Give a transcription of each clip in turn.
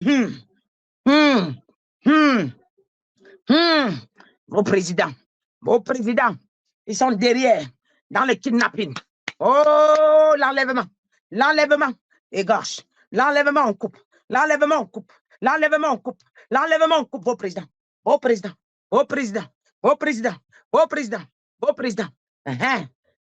Hum, hum, hum, Vos présidents, ils sont derrière dans le kidnapping. Oh, l'enlèvement et gauche, l'enlèvement on coupe, l'enlèvement on coupe, l'enlèvement on coupe, l'enlèvement on coupe vos présidents, vos présidents, vos présidents, vos présidents, vos présidents, vos présidents,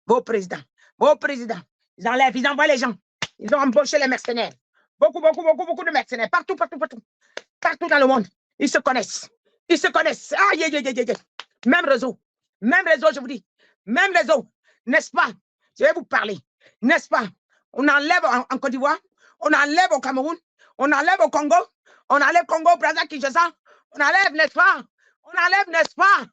vos présidents, vos présidents. Ils enlèvent, ils envoient les gens, ils ont embauché les mercenaires. Beaucoup de mercenaires, partout dans le monde. Ils se connaissent. Ils se connaissent. Ah, même réseau, je vous dis. Même réseau, n'est-ce pas? Je vais vous parler, n'est-ce pas? On enlève en Côte d'Ivoire, on enlève au Cameroun, on enlève au Congo, on enlève Congo, Brazza, Kinshasa, on enlève, n'est-ce pas? On enlève, n'est-ce pas?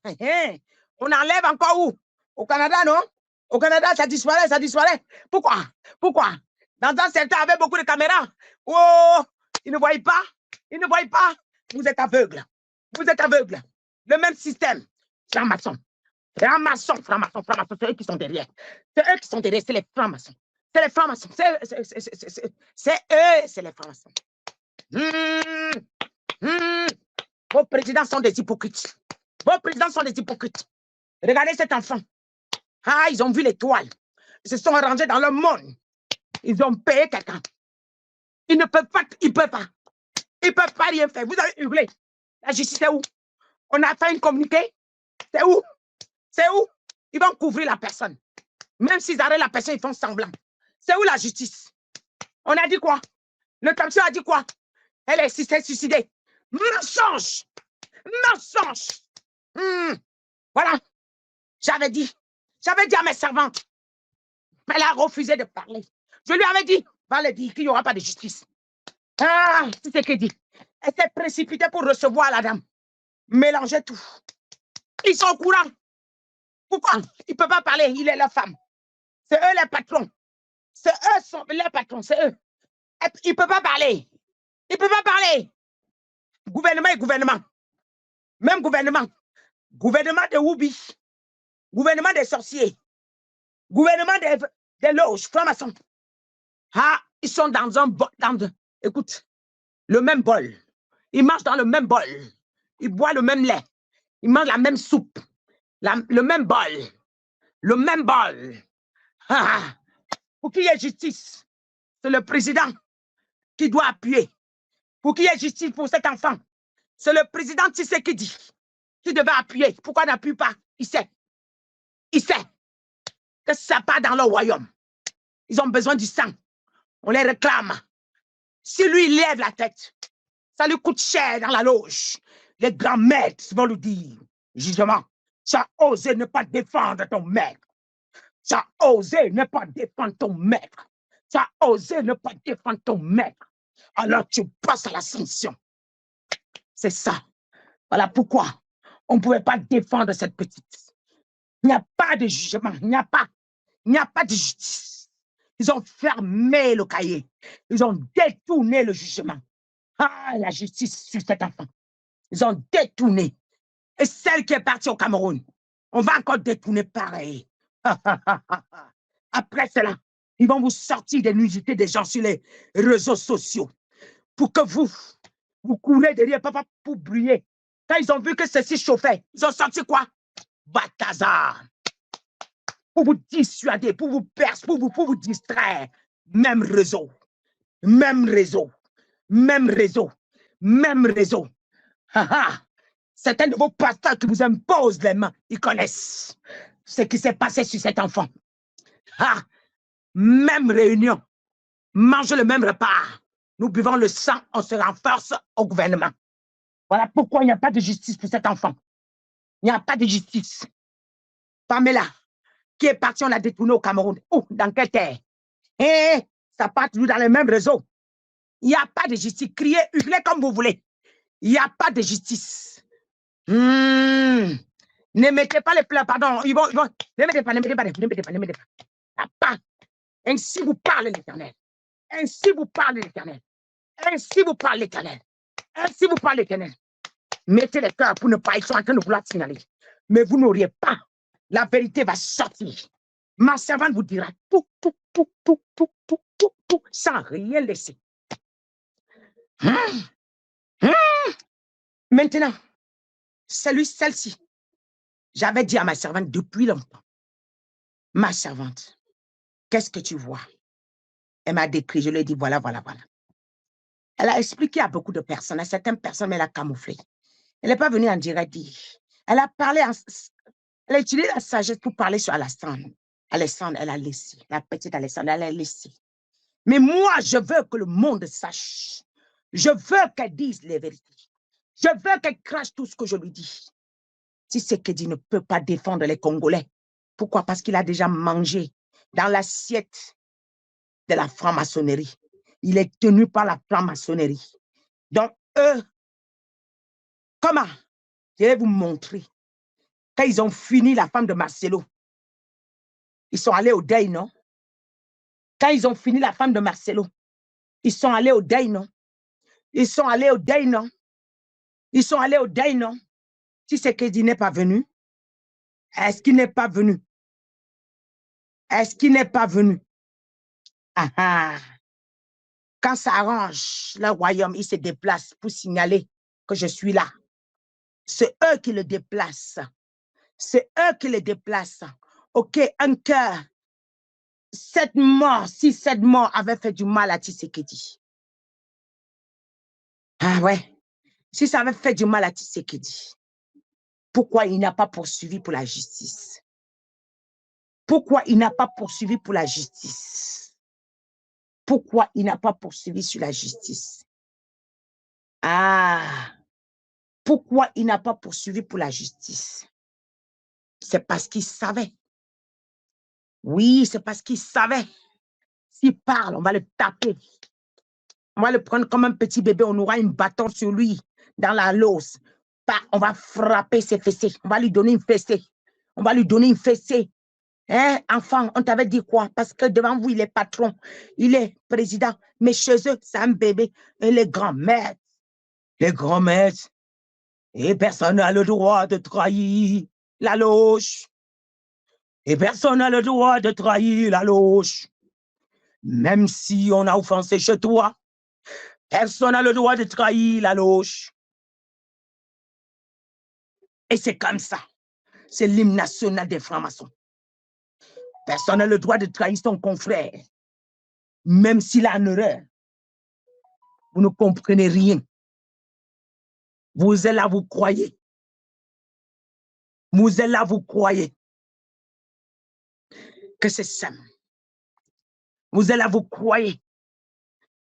On enlève encore où? Au Canada, non? Au Canada, ça disparaît, ça disparaît. Pourquoi? Pourquoi? Dans un certain avec beaucoup de caméras. Oh, ils ne voient pas. Ils ne voient pas. Vous êtes aveugles. Vous êtes aveugles. Le même système. Franc-maçon. Franc-maçon, franc-maçon, franc-maçon. C'est eux qui sont derrière. C'est eux qui sont derrière. C'est les francs-maçons. C'est les francs-maçons. C'est eux, c'est les francs-maçons. Vos présidents sont des hypocrites. Vos présidents sont des hypocrites. Regardez cet enfant. Ah, ils ont vu l'étoile. Ils se sont rangés dans le monde. Ils ont payé quelqu'un. Ils ne peuvent pas, ils peuvent pas. Ils ne peuvent pas rien faire. Vous avez hurlé. La justice, c'est où? On a fait un communiqué. C'est où? C'est où? Ils vont couvrir la personne. Même s'ils arrêtent la personne, ils font semblant. C'est où la justice? On a dit quoi? Le commissaire a dit quoi? Elle est suicidée. Mensonge! Mensonge! Voilà. J'avais dit à mes servantes. Elle a refusé de parler. Je lui avais dit, va le dire qu'il n'y aura pas de justice. Ah, c'est ce qu'elle dit. Elle s'est précipitée pour recevoir la dame. Mélanger tout. Ils sont au courant. Pourquoi? Il ne peut pas parler, il est la femme. C'est eux les patrons. C'est eux sont les patrons, c'est eux. Il ne peut pas parler. Il ne peut pas parler. Gouvernement et gouvernement. Même gouvernement. Gouvernement de Woubi. Gouvernement des sorciers. Gouvernement des loges, francs-maçons. Ah, ils sont dans un bol. Écoute, le même bol. Ils mangent dans le même bol. Ils boivent le même lait. Ils mangent la même soupe. Le même bol. Le même bol. Ah, pour qu'il y ait justice, c'est le président qui doit appuyer. Pour qu'il y ait justice pour cet enfant, c'est le président Tshisekedi qui devait appuyer. Pourquoi il n'appuie pas? Il sait. Il sait que ça part dans leur royaume. Ils ont besoin du sang. On les réclame. Si lui, il lève la tête, ça lui coûte cher dans la loge. Les grands maîtres vont lui dire, jugement, tu as osé ne pas défendre ton maître. Tu as osé ne pas défendre ton maître. Tu as osé ne pas défendre ton maître. Alors tu passes à la sanction. C'est ça. Voilà pourquoi on ne pouvait pas défendre cette petite. Il n'y a pas de jugement. Il n'y a pas de justice. Ils ont fermé le cahier. Ils ont détourné le jugement. Ah, la justice sur cet enfant. Ils ont détourné. Et celle qui est partie au Cameroun, on va encore détourner pareil. Après cela, ils vont vous sortir des nuisités des gens sur les réseaux sociaux pour que vous courez derrière papa pour briller. Quand ils ont vu que ceci chauffait, ils ont sorti quoi? Batazar. Pour vous dissuader, pour vous percer, pour vous distraire. Même réseau. Même réseau. Même réseau. Même réseau. Certains de vos pasteurs qui vous imposent les mains, ils connaissent ce qui s'est passé sur cet enfant. Même réunion. Mange le même repas. Nous buvons le sang, on se renforce au gouvernement. Voilà pourquoi il n'y a pas de justice pour cet enfant. Il n'y a pas de justice. Pamela, qui est partie, on l'a détournée au Cameroun. Où? Dans quelle terre? Ça part toujours dans le même réseau. Il n'y a pas de justice. Criez, hurlez comme vous voulez. Il n'y a pas de justice. Ne mettez pas les pleurs, pardon. Ils vont. Ne mettez pas. Il n'y a pas. Ainsi vous parle l'Éternel. Ainsi vous parle l'Éternel. Ainsi vous parle l'Éternel. Ainsi vous parle l'Éternel. Mettez les cœurs pour ne pas, ils sont en train de vouloir signaler. Mais vous n'auriez pas. La vérité va sortir. Ma servante vous dira tout, sans rien laisser. Maintenant, celle-ci, j'avais dit à ma servante depuis longtemps, ma servante, qu'est-ce que tu vois? Elle m'a décrit, je lui ai dit, voilà, voilà, voilà. Elle a expliqué à beaucoup de personnes, à certaines personnes, mais elle a camouflé. Elle n'est pas venue en direct dire. Elle a parlé, elle a utilisé la sagesse pour parler sur Alessandre. Alessandre, elle a laissé. La petite Alessandre, elle a laissé. Mais moi, je veux que le monde sache. Je veux qu'elle dise les vérités. Je veux qu'elle crache tout ce que je lui dis. Si Tshisekedi ne peut pas défendre les Congolais, pourquoi? Parce qu'il a déjà mangé dans l'assiette de la franc-maçonnerie. Il est tenu par la franc-maçonnerie. Donc, eux, comment? Je vais vous montrer. Quand ils ont fini la femme de Marcelo, ils sont allés au deuil, non? Quand ils ont fini la femme de Marcelo, ils sont allés au deuil, non? Ils sont allés au deuil, non? Ils sont allés au deuil, non? Si Tshisekedi n'est pas venu, est-ce qu'il n'est pas venu? Est-ce qu'il n'est pas venu? Ah ah. Quand ça arrange le royaume, il se déplace pour signaler que je suis là. C'est eux qui le déplacent. C'est eux qui le déplacent. OK, un cœur. Si cette mort avait fait du mal à Tshisekedi. Ah ouais. Si ça avait fait du mal à Tshisekedi, pourquoi il n'a pas poursuivi pour la justice? Pourquoi il n'a pas poursuivi pour la justice? Pourquoi il n'a pas poursuivi sur la justice? Ah, pourquoi il n'a pas poursuivi pour la justice? C'est parce qu'il savait. Oui, c'est parce qu'il savait. S'il parle, on va le taper. On va le prendre comme un petit bébé, on aura une bâton sur lui, dans la l'os. On va frapper ses fessées. On va lui donner une fessée. On va lui donner une fessée. Hein, enfant, on t'avait dit quoi? Parce que devant vous, il est patron, il est président, mais chez eux, c'est un bébé. Et les grands maîtres, et personne n'a le droit de trahir la loge. Et personne n'a le droit de trahir la loge. Même si on a offensé chez toi, personne n'a le droit de trahir la loge. Et c'est comme ça. C'est l'hymne national des francs-maçons. Personne n'a le droit de trahir son confrère. Même s'il a une erreur. Vous ne comprenez rien. Vous êtes là, vous croyez. Vous êtes là, vous croyez que c'est simple. Vous êtes là, vous croyez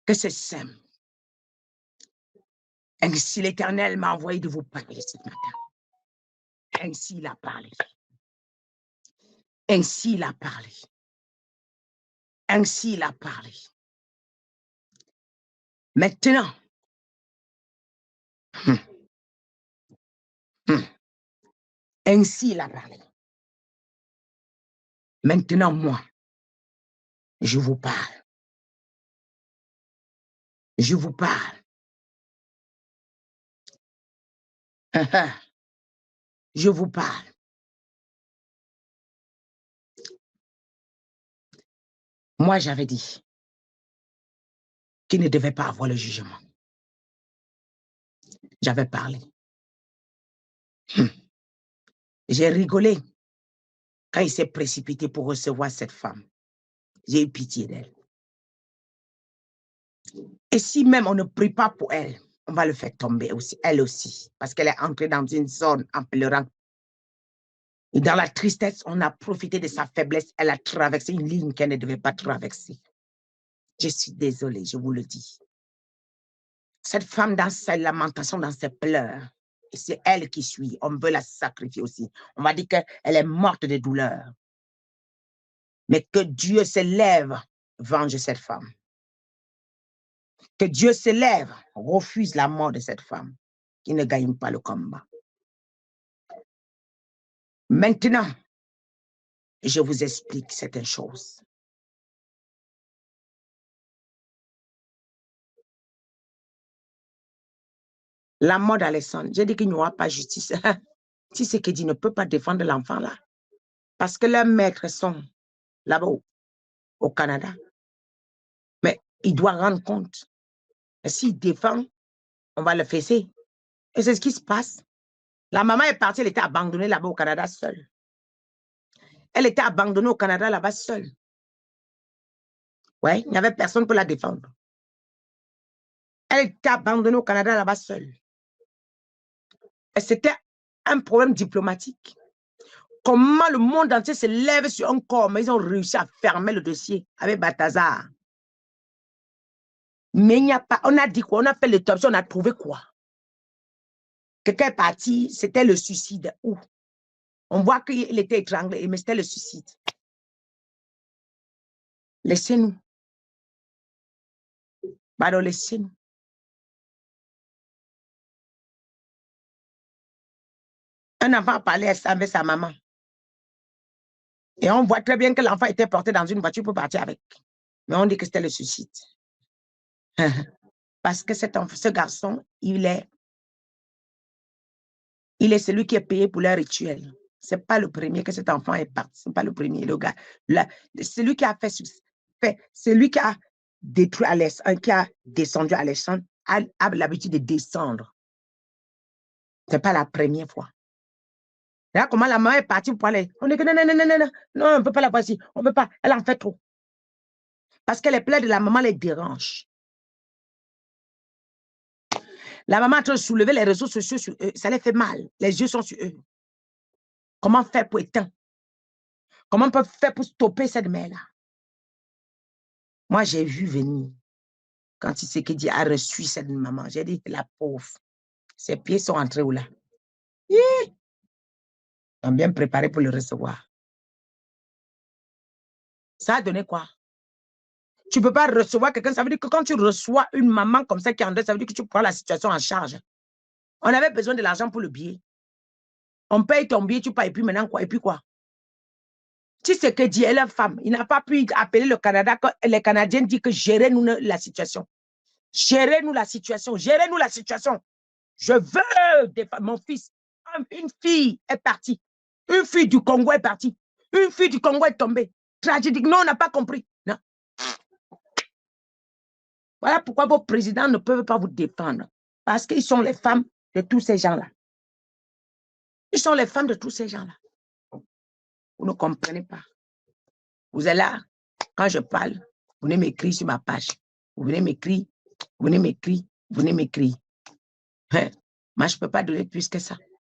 que c'est simple. Ainsi l'Éternel m'a envoyé de vous parler ce matin. Ainsi il a parlé. Ainsi il a parlé. Ainsi il a parlé. Maintenant, ainsi il a parlé. Maintenant, moi, je vous parle. Je vous parle. Je vous parle. Moi, j'avais dit qu'il ne devait pas avoir le jugement. J'avais parlé. J'ai rigolé quand il s'est précipité pour recevoir cette femme. J'ai eu pitié d'elle. Et si même on ne prie pas pour elle, on va le faire tomber aussi, elle aussi, parce qu'elle est entrée dans une zone en pleurant. Et dans la tristesse, on a profité de sa faiblesse. Elle a traversé une ligne qu'elle ne devait pas traverser. Je suis désolée, je vous le dis. Cette femme, dans sa lamentation, dans ses pleurs, et c'est elle qui suit, on veut la sacrifier aussi. On va dire qu'elle est morte de douleur. Mais que Dieu se lève, venge cette femme. Que Dieu se lève, refuse la mort de cette femme qui ne gagne pas le combat. Maintenant, je vous explique certaines choses. La mort d'Alessandre, j'ai dit qu'il n'y aura pas justice. Tshisekedi ne peut pas défendre l'enfant là. Parce que leurs maîtres sont là-bas au Canada. Mais il doit rendre compte. S'il défend, on va le fesser. Et c'est ce qui se passe. La maman est partie, elle était abandonnée là-bas au Canada seule. Elle était abandonnée au Canada là-bas seule. Ouais, il n'y avait personne pour la défendre. Elle était abandonnée au Canada là-bas seule. Et c'était un problème diplomatique. Comment le monde entier se lève sur un corps, mais ils ont réussi à fermer le dossier avec Balthazar. Mais il n'y a pas, on a dit quoi? On a fait l'autopsie, on a trouvé quoi? Quelqu'un est parti, c'était le suicide. Où? On voit qu'il était étranglé, mais c'était le suicide. Laissez-nous. Pardon, laissez-nous. Un enfant parlait avec sa maman. Et on voit très bien que l'enfant était porté dans une voiture pour partir avec. Mais on dit que c'était le suicide. Parce que ce garçon, il est celui qui est payé pour leur rituel. Ce n'est pas le premier que cet enfant est parti. Ce n'est pas le premier. Le gars, celui qui a fait, celui qui a détruit Alexandre, qui a descendu Alexandre, a l'habitude de descendre. Ce n'est pas la première fois. Là, comment la maman est partie pour aller. On dit que non, on ne peut pas la voir ici. On ne peut pas. Elle en fait trop. Parce que les plaies de la maman les dérangent. La maman est en train de soulever les réseaux sociaux sur eux. Ça les fait mal. Les yeux sont sur eux. Comment faire pour éteindre? Comment on peut faire pour stopper cette mère-là? Moi, j'ai vu venir. Quand il s'est dit a reçu cette maman, j'ai dit, la pauvre. Ses pieds sont entrés où là? Ils sont bien préparés pour le recevoir. Ça a donné quoi? Tu ne peux pas recevoir quelqu'un. Ça veut dire que quand tu reçois une maman comme ça qui est en deuil, ça veut dire que tu prends la situation en charge. On avait besoin de l'argent pour le billet. On paye ton billet, tu payes, et puis maintenant quoi? Et puis quoi? Tu sais que dit, elle est femme. Il n'a pas pu appeler le Canada quand les Canadiens disent que gérez-nous la situation. Gérez-nous la situation. Gérez-nous la situation. Je veux mon fils. Une fille est partie. Une fille du Congo est partie. Une fille du Congo est tombée. Tragédique. Non, on n'a pas compris. Non. Voilà pourquoi vos présidents ne peuvent pas vous défendre. Parce qu'ils sont les femmes de tous ces gens-là. Ils sont les femmes de tous ces gens-là. Vous ne comprenez pas. Vous êtes là, quand je parle, vous venez m'écrire sur ma page. Vous venez m'écrire, vous venez m'écrire, vous venez m'écrire. Moi, je ne peux pas donner plus que ça.